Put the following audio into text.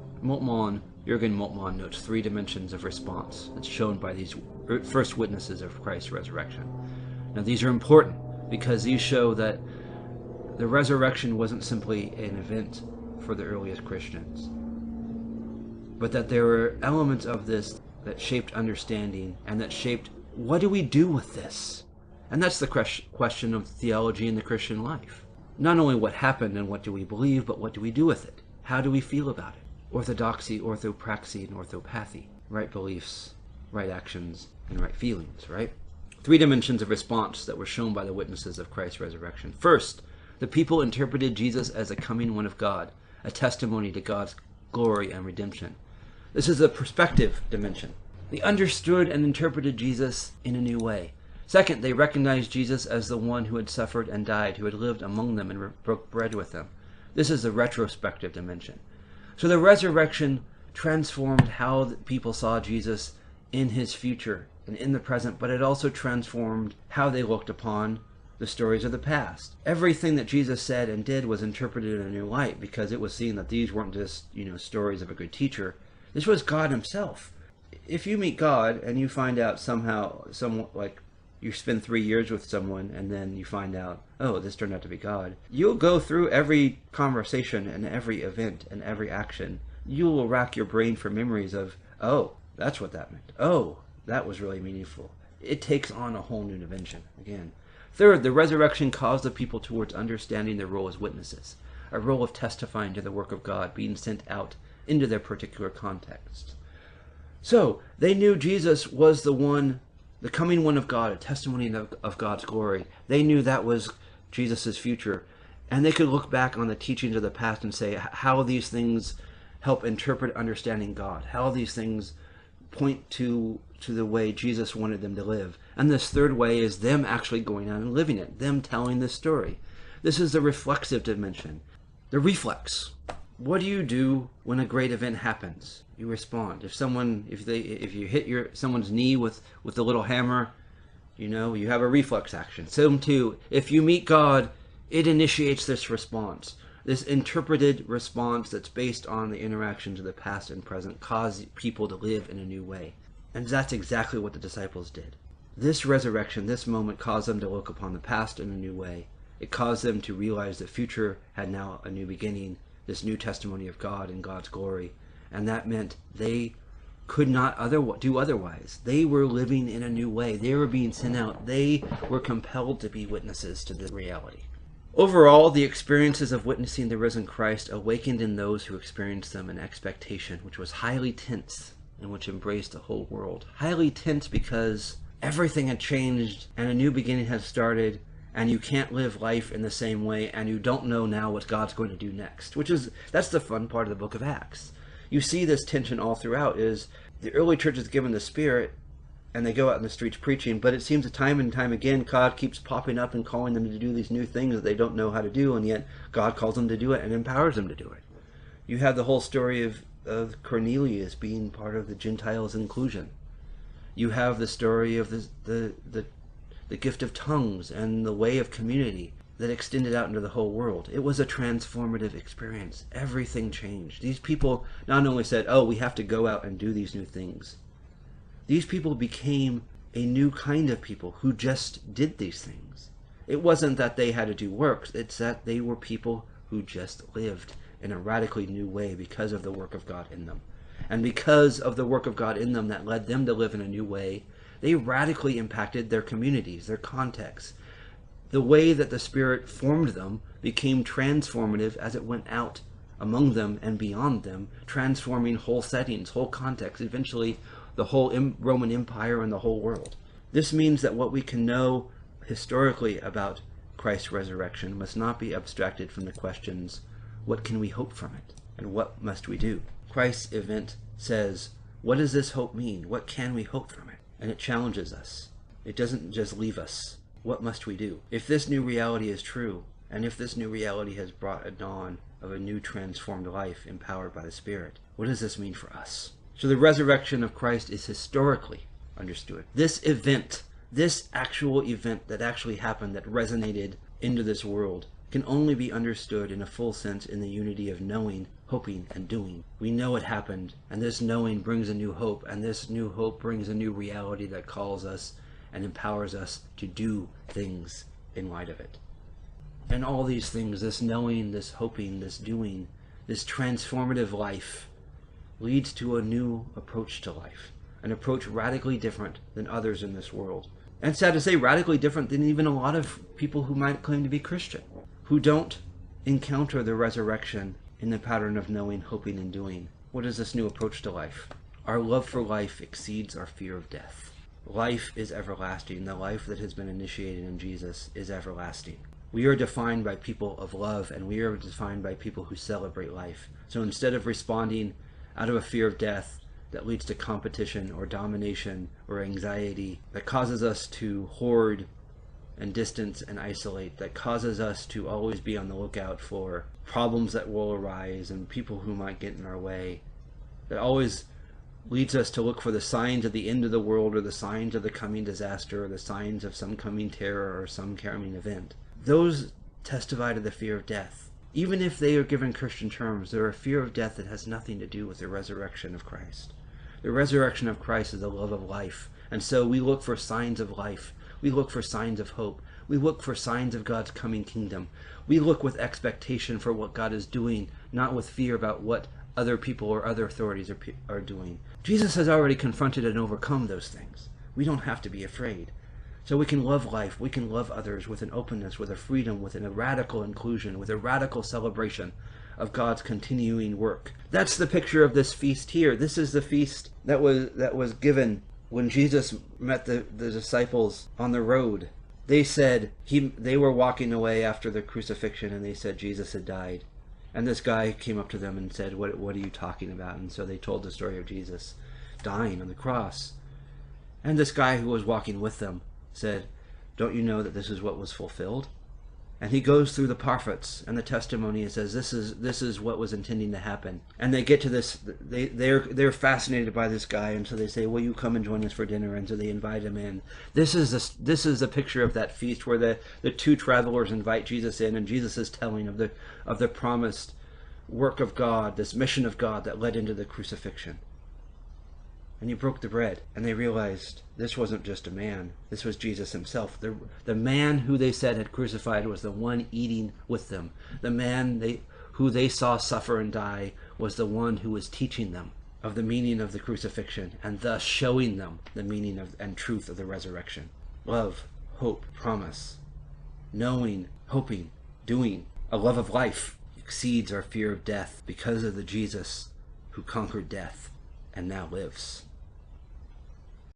Jürgen Moltmann notes 3 dimensions of response that's shown by these first witnesses of Christ's resurrection. Now these are important because these show that the resurrection wasn't simply an event for the earliest Christians, but that there were elements of this that shaped understanding and that shaped what do we do with this? And that's the question of theology in the Christian life. Not only what happened and what do we believe, but what do we do with it? How do we feel about it? Orthodoxy, orthopraxy, and orthopathy. Right beliefs, right actions, and right feelings, right? 3 dimensions of response that were shown by the witnesses of Christ's resurrection. First, the people interpreted Jesus as a coming one of God, a testimony to God's glory and redemption. This is a perspective dimension. They understood and interpreted Jesus in a new way. Second, they recognized Jesus as the one who had suffered and died, who had lived among them and broke bread with them. This is the retrospective dimension. So the resurrection transformed how people saw Jesus in his future and in the present, but it also transformed how they looked upon the stories of the past. Everything that Jesus said and did was interpreted in a new light because it was seen that these weren't just, stories of a good teacher. This was God himself. If you meet God and you find out somehow, you spend 3 years with someone and then you find out, oh, this turned out to be God, you'll go through every conversation and every event and every action. You will rack your brain for memories of, oh, that's what that meant. Oh, that was really meaningful. It takes on a whole new dimension again. Third, the resurrection caused the people towards understanding their role as witnesses, a role of testifying to the work of God being sent out into their particular context. So they knew Jesus was the one, the coming one of God, a testimony of God's glory. They knew that was Jesus' future. And they could look back on the teachings of the past and say how these things help interpret understanding God, how these things point to the way Jesus wanted them to live. And this third way is them actually going out and living it, them telling this story. This is the reflexive dimension. The reflex. What do you do when a great event happens? You respond. If you hit someone's knee with the little hammer, you have a reflex action. So too, if you meet God, it initiates this response. This interpreted response that's based on the interactions of the past and present cause people to live in a new way. And that's exactly what the disciples did. This resurrection, this moment, caused them to look upon the past in a new way. It caused them to realize the future had now a new beginning, this new testimony of God and God's glory. And that meant they could not do otherwise. They were living in a new way. They were being sent out. They were compelled to be witnesses to this reality. Overall, the experiences of witnessing the risen Christ awakened in those who experienced them an expectation which was highly tense and which embraced the whole world. Highly tense because everything had changed and a new beginning had started, and you can't live life in the same way, and you don't know now what God's going to do next. That's the fun part of the book of Acts. You see this tension all throughout. Is the early church is given the Spirit and they go out in the streets preaching, but it seems that time and time again God keeps popping up and calling them to do these new things that they don't know how to do, and yet God calls them to do it and empowers them to do it. You have the whole story of Cornelius being part of the Gentiles' inclusion. You have the story of the gift of tongues and the way of community that extended out into the whole world. It was a transformative experience. Everything changed. These people not only said, oh, we have to go out and do these new things. These people became a new kind of people who just did these things. It wasn't that they had to do works. It's that they were people who just lived in a radically new way because of the work of God in them. And because of the work of God in them that led them to live in a new way, they radically impacted their communities, their contexts. The way that the Spirit formed them became transformative as it went out among them and beyond them, transforming whole settings, whole contexts, eventually the whole Roman Empire and the whole world. This means that what we can know historically about Christ's resurrection must not be abstracted from the questions, what can we hope from it? And what must we do? Christ's event says, what does this hope mean? What can we hope from it? And it challenges us. It doesn't just leave us. What must we do? If this new reality is true, and if this new reality has brought a dawn of a new transformed life empowered by the Spirit, what does this mean for us? So the resurrection of Christ is historically understood. This event, this actual event that actually happened, that resonated into this world, can only be understood in a full sense in the unity of knowing, hoping, and doing. We know it happened, and this knowing brings a new hope, and this new hope brings a new reality that calls us and empowers us to do things in light of it. And all these things, this knowing, this hoping, this doing, this transformative life, leads to a new approach to life, an approach radically different than others in this world. And sad to say, radically different than even a lot of people who might claim to be Christian, who don't encounter the resurrection in the pattern of knowing, hoping, and doing. What is this new approach to life? Our love for life exceeds our fear of death. Life is everlasting. The life that has been initiated in Jesus is everlasting. We are defined by people of love, and we are defined by people who celebrate life. So instead of responding out of a fear of death that leads to competition or domination or anxiety, that causes us to hoard and distance and isolate, that causes us to always be on the lookout for problems that will arise and people who might get in our way, that always leads us to look for the signs of the end of the world, or the signs of the coming disaster, or the signs of some coming terror or some coming event. Those testify to the fear of death. Even if they are given Christian terms, they're a fear of death that has nothing to do with the resurrection of Christ. The resurrection of Christ is the love of life, and so we look for signs of life. We look for signs of hope. We look for signs of God's coming kingdom. We look with expectation for what God is doing, not with fear about what other people or other authorities are doing. Jesus has already confronted and overcome those things. We don't have to be afraid. So we can love life, we can love others with an openness, with a freedom, with a radical inclusion, with a radical celebration of God's continuing work. That's the picture of this feast here. This is the feast that was given when Jesus met the disciples on the road. They said, they were walking away after the crucifixion, and they said Jesus had died. And this guy came up to them and said, what are you talking about? And so they told the story of Jesus dying on the cross. And this guy who was walking with them said, don't you know that this is what was fulfilled? And he goes through the prophets and the testimony and says, this is what was intending to happen. And they get to this, they're fascinated by this guy, and so they say, will you come and join us for dinner? And so they invite him in. This is a picture of that feast where the two travelers invite Jesus in, and Jesus is telling of the promised work of God, this mission of God that led into the crucifixion. And he broke the bread, and they realized this wasn't just a man, this was Jesus himself. The man who they said had crucified was the one eating with them. The man who they saw suffer and die was the one who was teaching them of the meaning of the crucifixion, and thus showing them the meaning of and truth of the resurrection. Love, hope, promise, knowing, hoping, doing. A love of life exceeds our fear of death because of the Jesus who conquered death and now lives.